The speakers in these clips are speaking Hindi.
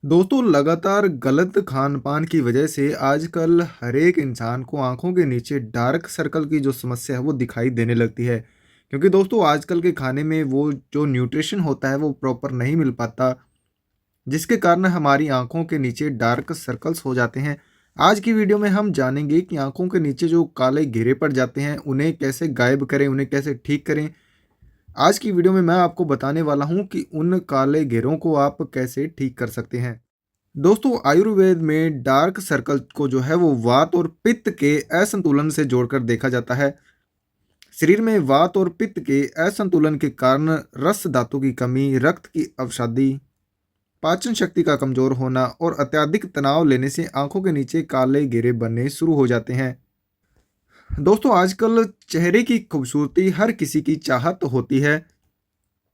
दोस्तों लगातार गलत खान-पान की वजह से आजकल हर एक इंसान को आँखों के नीचे डार्क सर्कल की जो समस्या है वो दिखाई देने लगती है। क्योंकि दोस्तों आजकल के खाने में वो जो न्यूट्रिशन होता है वो प्रॉपर नहीं मिल पाता, जिसके कारण हमारी आँखों के नीचे डार्क सर्कल्स हो जाते हैं। आज की वीडियो में हम जानेंगे कि आँखों के नीचे जो काले घेरे पड़ जाते हैं उन्हें कैसे गायब करें, उन्हें कैसे ठीक करें। आज की वीडियो में मैं आपको बताने वाला हूँ कि उन काले घेरों को आप कैसे ठीक कर सकते हैं। दोस्तों आयुर्वेद में डार्क सर्कल को जो है वो वात और पित्त के असंतुलन से जोड़कर देखा जाता है। शरीर में वात और पित्त के असंतुलन के कारण रस धातु की कमी, रक्त की अवसादी, पाचन शक्ति का कमजोर होना और अत्यधिक तनाव लेने से आंखों के नीचे काले घेरे बनने शुरू हो जाते हैं। दोस्तों आजकल चेहरे की खूबसूरती हर किसी की चाहत होती है,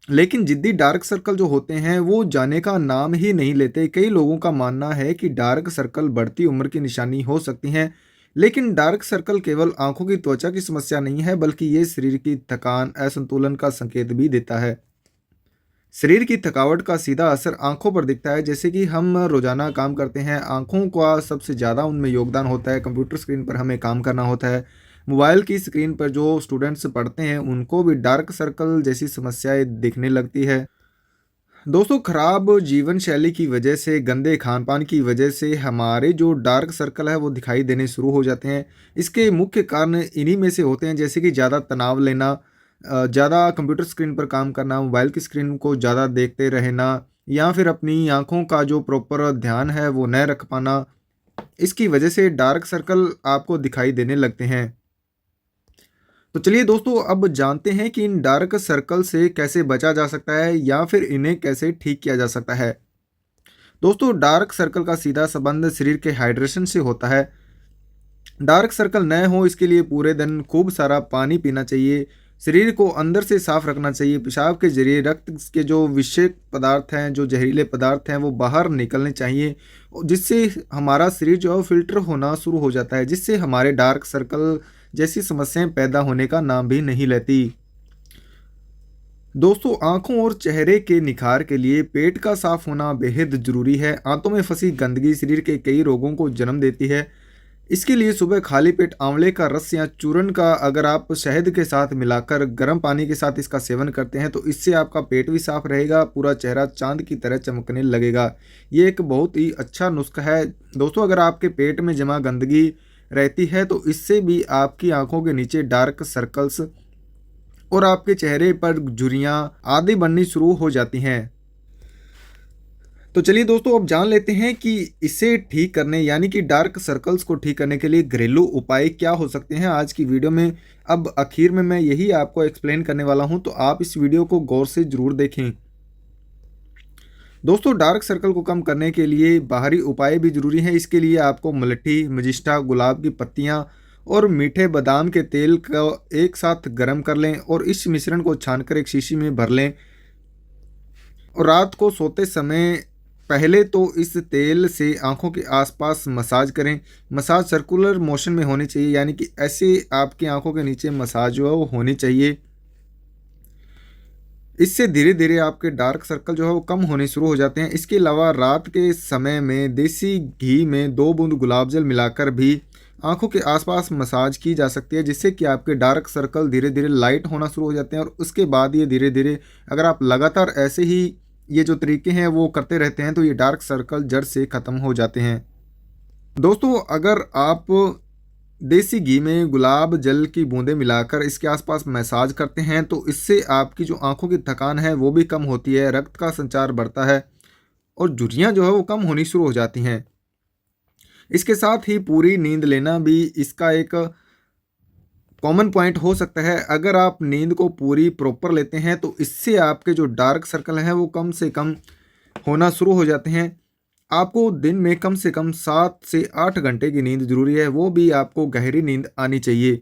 लेकिन जिद्दी डार्क सर्कल जो होते हैं वो जाने का नाम ही नहीं लेते। कई लोगों का मानना है कि डार्क सर्कल बढ़ती उम्र की निशानी हो सकती हैं, लेकिन डार्क सर्कल केवल आंखों की त्वचा की समस्या नहीं है, बल्कि ये शरीर की थकान, असंतुलन का संकेत भी देता है। शरीर की थकावट का सीधा असर आंखों पर दिखता है। जैसे कि हम रोजाना काम करते हैं, आंखों का सबसे ज़्यादा उनमें योगदान होता है। कंप्यूटर स्क्रीन पर हमें काम करना होता है, मोबाइल की स्क्रीन पर जो स्टूडेंट्स पढ़ते हैं उनको भी डार्क सर्कल जैसी समस्याएं दिखने लगती है। दोस्तों खराब जीवन शैली की वजह से, गंदे खान-पान की वजह से हमारे जो डार्क सर्कल है वो दिखाई देने शुरू हो जाते हैं। इसके मुख्य कारण इन्हीं में से होते हैं, जैसे कि ज़्यादा तनाव लेना, ज़्यादा कंप्यूटर स्क्रीन पर काम करना, मोबाइल की स्क्रीन को ज़्यादा देखते रहना, या फिर अपनी आँखों का जो प्रॉपर ध्यान है वो न रख पाना। इसकी वजह से डार्क सर्कल आपको दिखाई देने लगते हैं। तो चलिए दोस्तों अब जानते हैं कि इन डार्क सर्कल से कैसे बचा जा सकता है या फिर इन्हें कैसे ठीक किया जा सकता है। दोस्तों डार्क सर्कल का सीधा संबंध शरीर के हाइड्रेशन से होता है। डार्क सर्कल न हो इसके लिए पूरे दिन खूब सारा पानी पीना चाहिए। शरीर को अंदर से साफ रखना चाहिए। पेशाब के जरिए रक्त के जो विषैले पदार्थ हैं, जो जहरीले पदार्थ हैं वो बाहर निकलने चाहिए, जिससे हमारा शरीर जो है वो फिल्टर होना शुरू हो जाता है, जिससे हमारे डार्क सर्कल जैसी समस्याएं पैदा होने का नाम भी नहीं लेती। दोस्तों आंखों और चेहरे के निखार के लिए पेट का साफ होना बेहद जरूरी है। आंतों में फंसी गंदगी शरीर के कई रोगों को जन्म देती है। इसके लिए सुबह खाली पेट आंवले का रस या चूर्ण का अगर आप शहद के साथ मिलाकर गर्म पानी के साथ इसका सेवन करते हैं तो इससे आपका पेट भी साफ रहेगा, पूरा चेहरा चांद की तरह चमकने लगेगा। ये एक बहुत ही अच्छा नुस्खा है। दोस्तों अगर आपके पेट में जमा गंदगी रहती है तो इससे भी आपकी आंखों के नीचे डार्क सर्कल्स और आपके चेहरे पर झुर्रियाँ आदि बननी शुरू हो जाती हैं। तो चलिए दोस्तों अब जान लेते हैं कि इसे ठीक करने यानी कि डार्क सर्कल्स को ठीक करने के लिए घरेलू उपाय क्या हो सकते हैं आज की वीडियो में। अब आखिर में मैं यही आपको एक्सप्लेन करने वाला हूं, तो आप इस वीडियो को गौर से ज़रूर देखें। दोस्तों डार्क सर्कल को कम करने के लिए बाहरी उपाय भी ज़रूरी हैं। इसके लिए आपको मलठी, मजिस्टा, गुलाब की पत्तियां और मीठे बादाम के तेल को एक साथ गर्म कर लें और इस मिश्रण को छानकर एक शीशी में भर लें और रात को सोते समय पहले तो इस तेल से आंखों के आसपास मसाज करें। मसाज सर्कुलर मोशन में होनी चाहिए, यानी कि ऐसे आपकी आंखों के नीचे मसाज जो है वो होनी चाहिए। इससे धीरे धीरे आपके डार्क सर्कल जो है वो कम होने शुरू हो जाते हैं। इसके अलावा रात के समय में देसी घी में 2 बूंद गुलाब जल मिलाकर भी आंखों के आसपास मसाज की जा सकती है, जिससे कि आपके डार्क सर्कल धीरे धीरे लाइट होना शुरू हो जाते हैं। और उसके बाद ये धीरे धीरे अगर आप लगातार ऐसे ही ये जो तरीके हैं वो करते रहते हैं तो ये डार्क सर्कल जड़ से ख़त्म हो जाते हैं। दोस्तों अगर आप देसी घी में गुलाब जल की बूंदें मिलाकर इसके आसपास मसाज करते हैं तो इससे आपकी जो आंखों की थकान है वो भी कम होती है, रक्त का संचार बढ़ता है और झुर्रियाँ जो है वो कम होनी शुरू हो जाती हैं। इसके साथ ही पूरी नींद लेना भी इसका एक कॉमन पॉइंट हो सकता है। अगर आप नींद को पूरी प्रॉपर लेते हैं तो इससे आपके जो डार्क सर्कल हैं वो कम से कम होना शुरू हो जाते हैं। आपको दिन में कम से कम 7 से 8 घंटे की नींद ज़रूरी है, वो भी आपको गहरी नींद आनी चाहिए।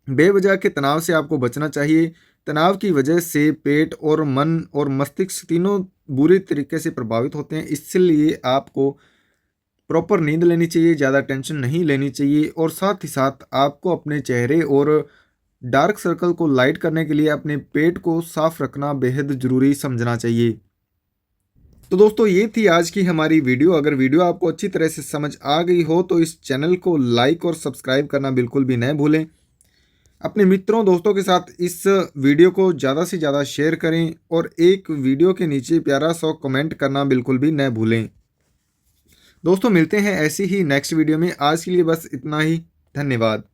बेवजह के तनाव से आपको बचना चाहिए। तनाव की वजह से पेट और मन और मस्तिष्क तीनों बुरी तरीके से प्रभावित होते हैं। इसलिए आपको प्रॉपर नींद लेनी चाहिए, ज़्यादा टेंशन नहीं लेनी चाहिए और साथ ही साथ आपको अपने चेहरे और डार्क सर्कल को लाइट करने के लिए अपने पेट को साफ रखना बेहद ज़रूरी समझना चाहिए। तो दोस्तों ये थी आज की हमारी वीडियो। अगर वीडियो आपको अच्छी तरह से समझ आ गई हो तो इस चैनल को लाइक और सब्सक्राइब करना बिल्कुल भी न भूलें। अपने मित्रों दोस्तों के साथ इस वीडियो को ज़्यादा से ज़्यादा शेयर करें और एक वीडियो के नीचे प्यारा सा कमेंट करना बिल्कुल भी न भूलें। दोस्तों मिलते हैं ऐसी ही नेक्स्ट वीडियो में। आज के लिए बस इतना ही। धन्यवाद।